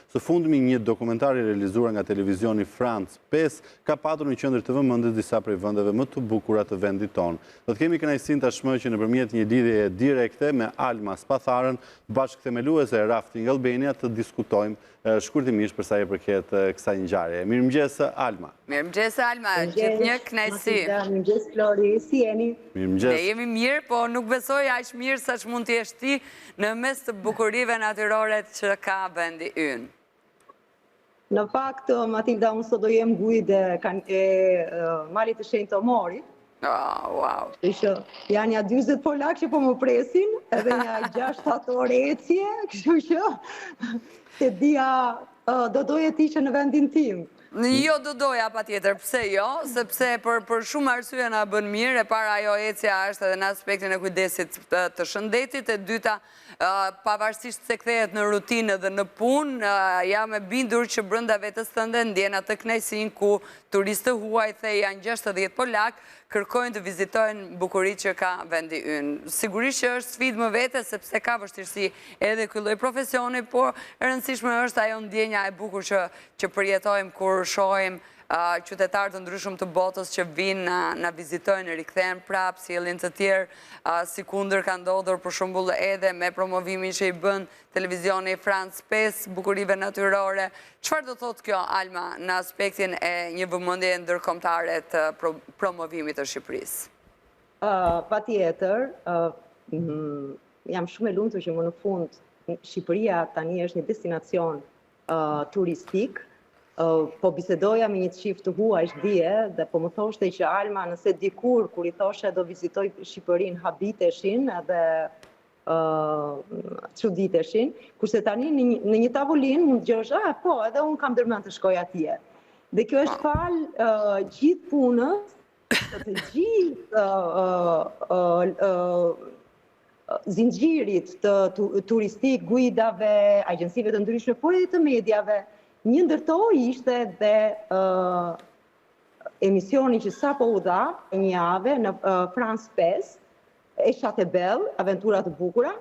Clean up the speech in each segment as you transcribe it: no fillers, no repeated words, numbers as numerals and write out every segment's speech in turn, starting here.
Së fundmi një dokumentar i realizuar nga televizioni France 5 ka patur në qendër të vëmendjes disa prej vendeve më të bukura të vendit tonë. Do të kemi kënaqësinë tashmë që nëpërmjet një lidhjeje direkte me Alma Spatharën, bashkëthemeluese e Rafting Albania, të diskutojmë shkurtimisht për sa i përket kësaj ngjarjeje. Mirëmëngjes Alma. Mirëmëngjes Alma, gjithnjë kënaqësi. Mirëmëngjes Flori, si jeni? Mirëmëngjes. Ne jemi mirë, po nuk besoj aq mirë sa që mund të jesh ti në mes të bukurive natyrore që ka vendi ynë. Në fakt, Matilda, unë sot do jem guide e malit të shenjtë të morit. Wow. Janë ja 40 polak që po më presin, edhe ja 6-7 orë ecje, kështu që të dia do doje ti që në vendin tim. Jo, do doja pa tjetër, pse jo, sepse për shumë arsye na bën mirë, e para ajo ecja është edhe në aspektin e kujdesit të shëndetit, e dyta pavarësisht se kthehet në rutinë dhe në punë, jam e bindur që brenda vetes tënde ndjen atë kënaqësinë ku turistë huaj janë 60 polak, kërkojnë të vizitojnë bukuritë që ka vendi ynë. Sigurisht që është sfidë më vete, sepse ka vështirësi edhe ky lloj profesioni, por e rëndësishme është ajo ndjenja e bukur që përjetojmë kur shohim qytetarë të ndryshëm të botës që vinë na vizitojnë, rikthehen prapë, sjellin të tjerë, si kundër ka ndodhur për shembull edhe me promovimin që i bën televizioni France 5 bukurive natyrore. Çfarë do thotë kjo, Alma, në aspektin e një vëmendje ndërkombëtare të promovimit të Shqipërisë? Patjetër, jam shumë e lumtur që më në fund Shqipëria tani është një destinacion turistik. Po bisedoja me një çift të huaj dje dhe po më thoshte që Alma, nëse dikur kur i thoshe do vizitoj Shqipërinë habiteshin edhe çuditeshin, kurse tani në një tavolinë mund të dëgjosh, po, edhe unë kam ndërmend të shkoj atje. Dhe kjo është fal gjithë punës të gjithë zinxhirit të turistik, guidave, agjencive të ndryshme, por edhe të mediave. Një ndërto ishte dhe emisioni që sapo u dha një javë në France 5, e Chatebel, aventurat të bukura,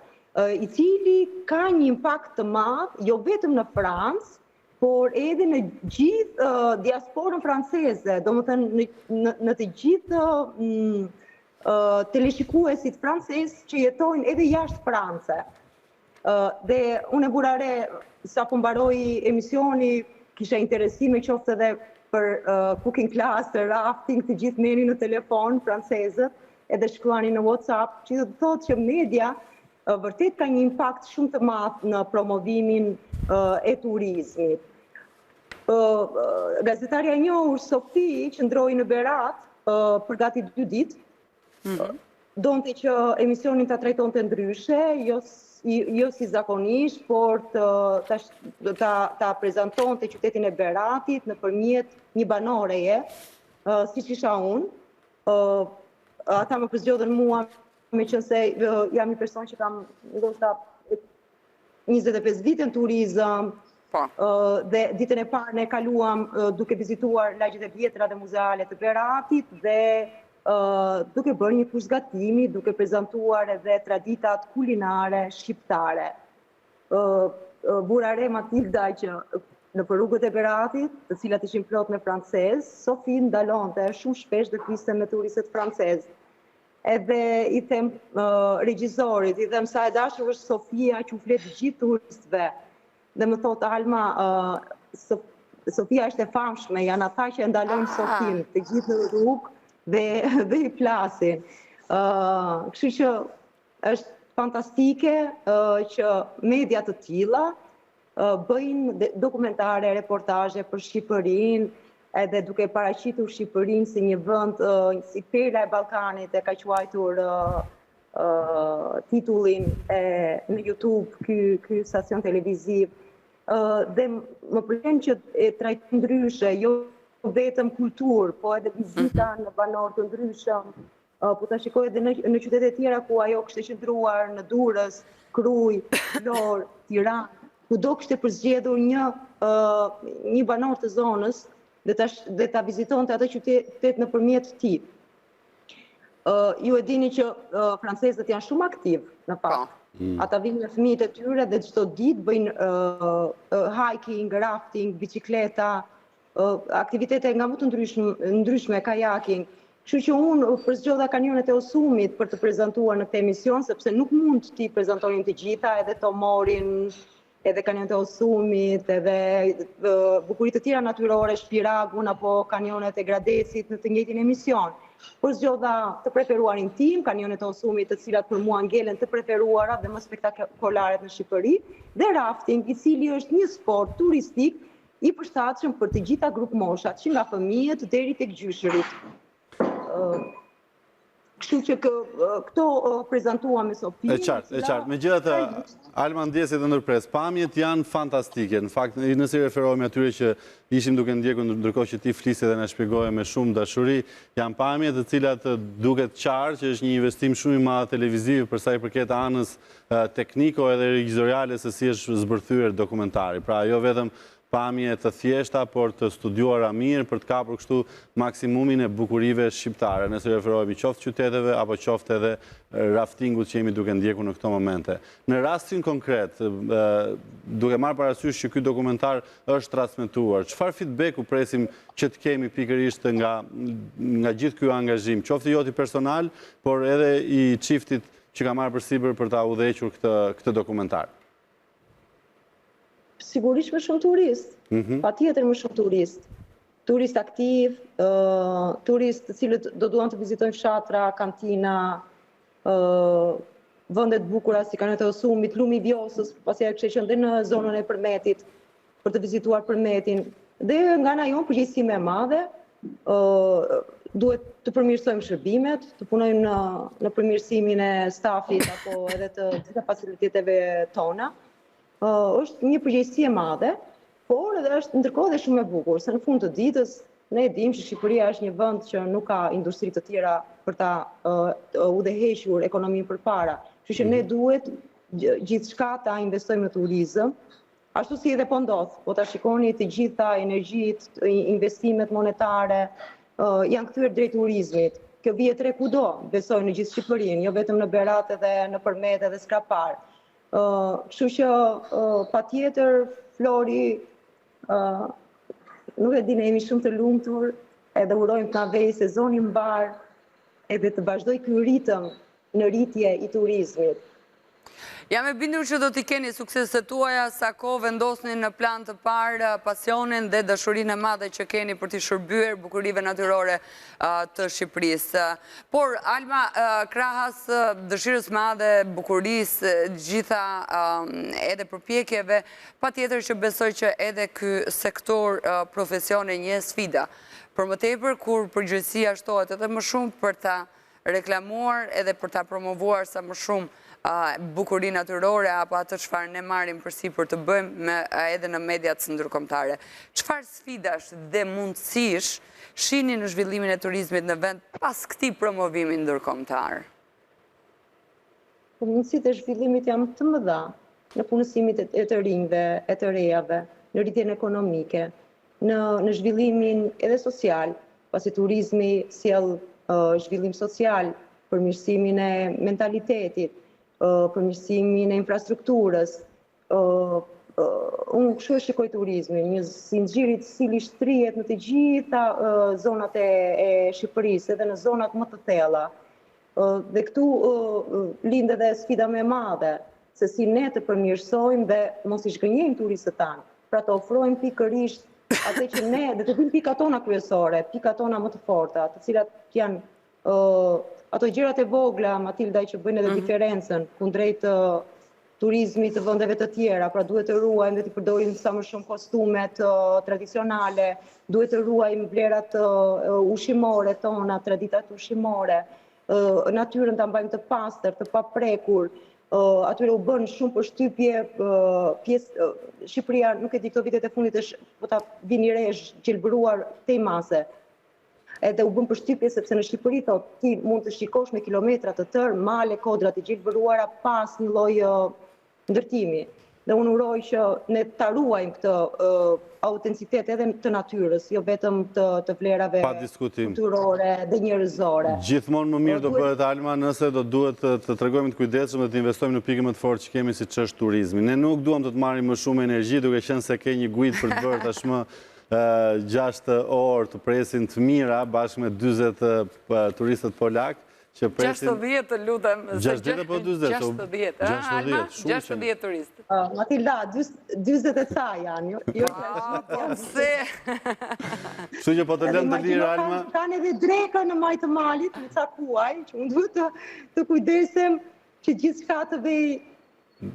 i cili ka një impakt të madh, jo vetëm në Francë, por edhe në gjithë diasporën franceze, domethënë në të gjithë teleshikuesit francez që jetojnë edhe jashtë France. Dhe unë e bura re, sa po mbaroi emisioni, kisha interesime qoftë edhe për cooking class, rafting, të gjithë merrin në telefon francezët, edhe shkruani në WhatsApp, që do të thotë që media vërtet ka një impakt shumë të madh në promovimin e turizmit. Gazetarja e njohur Sofi qëndroi në Berat për gati 2 ditë. Donte që emisionin ta trajtonte ndryshe, jo si zakonisht, por ta prezantonte qytetin e Beratit nëpërmjet një banoreje, siç isha unë. Ata më përzgjodhen mua, meqense jam një person që kam ndoshta 25 vite në turizëm, dhe ditën e parë ne kaluam duke vizituar lagjet e vjetra dhe muzeale të Beratit dhe duke bërë një kursgatimi, duke prezantuar edhe traditat kulinare shqiptare. Bura re Matilda që në rrugët e Beratit, të cilat ishin plot me francez, Sofi ndalonte shumë shpesh dhe fliste me turistët francez. Edhe i them regjisorit, i them sa e dashur është Sofia që u flet gjithë turistëve. Dhe më thot Alma, Sofia është e famshme, janë ata që e ndalojnë Sofin, të gjithë në rrugë dhe i flasin. Kështu që është fantastike që media të tilla bëjnë dokumentare, reportazhe për Shqipërinë, edhe duke paraqitur Shqipërinë si një vend, si perla e Ballkanit, e ka quajtur titullin në YouTube ky stacion televiziv. Dhe më pëlqen që e trajton ndryshe, jo vetëm kulturë, po edhe vizita në banor të ndryshëm, po ta shikoj edhe në qytete tjera ku ajo kishte qëndruar, në Durrës, Kruj, Vlorë, Tiranë, kudo kishte përzgjedhur një banor të zonës dhe ta vizitonte atë qytet nëpërmjet tij. Ju e dini që francezët janë shumë aktiv në fakt. Ata vinë me fëmijët e tyre dhe çdo ditë bëjnë hiking, rafting, bicikleta, aktivitete nga më të ndryshme, kajaking. Kështu që unë përzgjodha kanionet e Osumit për të prezantuar në këtë emision, sepse nuk mund t'i prezantojnë të gjitha, edhe Tomorin, edhe kanionet e Osumit, edhe bukuritë të tjera natyrore, Shpiragun apo kanionet e Gradesit në të njëjtin emision. Përzgjodha të preferuarin tim, kanionet e Osumit, të cilat për mua ngelen të preferuara dhe më spektakularet në Shqipëri, dhe rafting, i cili është një sport turistik i përshtatshëm për të gjitha grup moshat, që nga fëmijët deri tek gjyshërit. Kështu që këto prezantuam me Sofi. E qartë. Megjithatë, Alma ndjeset e ndërpres, pamjet janë fantastike. Në fakt, nëse referohemi atyre që ishim duke ndjekur ndërkohë që ti flise dhe na shpjegoje me shumë dashuri, janë pamjet të cilat duket qartë që është një investim shumë i madh televiziv për sa i përket anës tekniko edhe regjizoriale se si është zbërthyer dokumentari. Pra jo vetëm pamje të thjeshta, por të studiuara mirë për të kapur kështu maksimumin e bukurive shqiptare, nëse referohemi qoftë qyteteve apo qoftë edhe raftingut që jemi duke ndjekur në këto momente. Në rastin konkret, duke marrë parasysh që ky dokumentar është transmetuar, çfarë feedbacku presim që të kemi pikërisht nga gjithë ky angazhim, qoftë joti personal, por edhe i çiftit që ka marrë përsipër për ta udhëhequr këtë dokumentar? Sigurisht më shumë turist, patjetër më shumë turist. Turist aktiv, turist të cilët do duan të vizitojnë fshatra, kantina, vendet bukura si kanionet e Osumit, lumi i Vjosës, pasi ajo kishte qenë dhe në zonën e Përmetit për të vizituar Përmetin. Dhe nga ana jonë përgjegjësi më e madhe, duhet të përmirësojmë shërbimet, të punojmë në përmirësimin e stafit apo edhe të gjitha faciliteteve tona. Është një përgjegjësi e madhe, por edhe është ndërkohë dhe shumë e bukur, se në fund të ditës ne e dimë që Shqipëria është një vend që nuk ka industri të tjera për ta udhëhequr ekonominë përpara. Kështu që ne duhet gjithçka ta investojmë në turizëm, ashtu si edhe po ndodh. Po ta shikoni të gjitha energjitë, investimet monetare janë kthyer drejt turizmit. Kjo vije tre kudo, besoj në gjithë Shqipërinë, jo vetëm në Berat edhe në Përmet edhe Skrapar. Kështu që patjetër Flori, nuk e di, ne jemi shumë të lumtur, edhe urojmë të na vejë sezoni mbar, edhe të vazhdoj ky ritëm në rritje i turizmit. Jam e bindur që do t'i keni sukseset tuaja, sa kohë vendosni në plan të parë pasionin dhe dashurinë e madhe që keni për t'i shërbyer bukurive natyrore të Shqipërisë. Por, Alma, krahas dëshirës madhe, bukurisë, gjitha edhe përpjekjeve, patjetër që besoj që edhe ky sektor profesione një sfida. Për më tepër, kur përgjegjësia shtohet edhe më shumë për ta reklamuar edhe për ta promovuar sa më shumë bukuri natyrore apo atë çfarë ne marrim përsipër të bëjmë edhe në mediat ndërkombëtare. Çfarë sfidash dhe mundësish shihni në zhvillimin e turizmit në vend pas këtij promovimi ndërkombëtar? Mundësitë e zhvillimit janë të mëdha në punësimit e të rinjve, e të rejave, në rritjen ekonomike, në zhvillimin edhe social, pasi turizmi sjell zhvillim social, përmirësimin e mentalitetit, përmirësimin e infrastrukturës. Unë kështu e shikoj turizmin, një zinxhir i cili shtrihet në të gjitha zonat e Shqipërisë, edhe në zonat më të thella. Dhe këtu lind edhe sfida më e madhe, se si ne të përmirësojmë dhe mos i shgënjejmë turistët tanë, pra të ofrojmë pikërisht atë që ne, dhe të dim pikat tona kryesore, pikat tona më të forta, të cilat janë ato gjërat e vogla, Matilda, që bëjnë edhe diferencën kundrejt turizmit të vendeve të tjera, pra duhet të ruajmë dhe të përdorim sa më shumë kostumet tradicionale, duhet të ruajmë vlerat ushqimore tona, traditat ushqimore, natyrën ta mbajmë të pastër, të paprekur. Atyre u bën shumë përshtypje, Shqipëria, nuk e di, këto vitet e fundit po ta vini re, është gjelbëruar tej mase. Edhe u bën përshtypje sepse në Shqipëri ti mund të shikosh me kilometra të tërë male, kodra të gjelbëruara pas një lloj ndërtimi. Dhe unë uroj që ne ta ruajmë këtë autenticitet edhe të natyrës, jo vetëm të vlerave kulturore dhe njerëzore. Gjithmonë më mirë do bëhet, Alma, nëse do duhet të tregojmë të kujdesshëm dhe të investojmë në pikën më të fortë që kemi, siç është turizmi. Ne nuk duam të marrim më shumë energji, duke qenë se ke një guid për të bërë tashmë 6 orë të presin të mira bashkë me 40 turistët polak. 60 të lutem. 60 apo 40? 60, Alma? 60 turistë. Matilda, 20 e ca janë. Pse? Kështu që po të lëmë të lirë, Alma. Kanë edhe dreka në Majë të Malit, me ca kuaj, që unë duhet të kujdesem që gjithçka të vej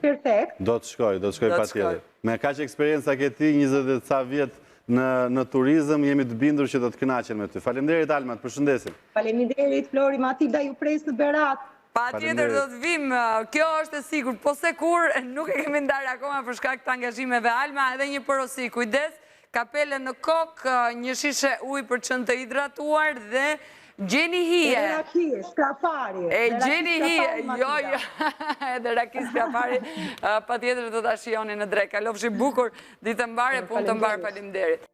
perfekt. Do të shkoj patjetër. Me kaq eksperjenca ke ti, 20 e ca vjet në turizëm, jemi të bindur që do të kënaqen me ty. Faleminderit, Alma, të përshëndesim. Faleminderit, Flori, Matilda, ju pres në Berat. Patjetër do të vim, kjo është e sigurt, po se kur nuk e kemi ndarë akoma për shkak të angazhimeve. Alma, edhe një porosi, kujdes, kapele në kokë, një shishe ujë për çën të hidratuar dhe gjeni hije. Edhe raki, skrapari. Gjeni hije, jo, edhe raki skrapari, patjetër do ta shihoni në drek. Kalofshi bukur, ditë mbare, punë të mbar, faleminderit.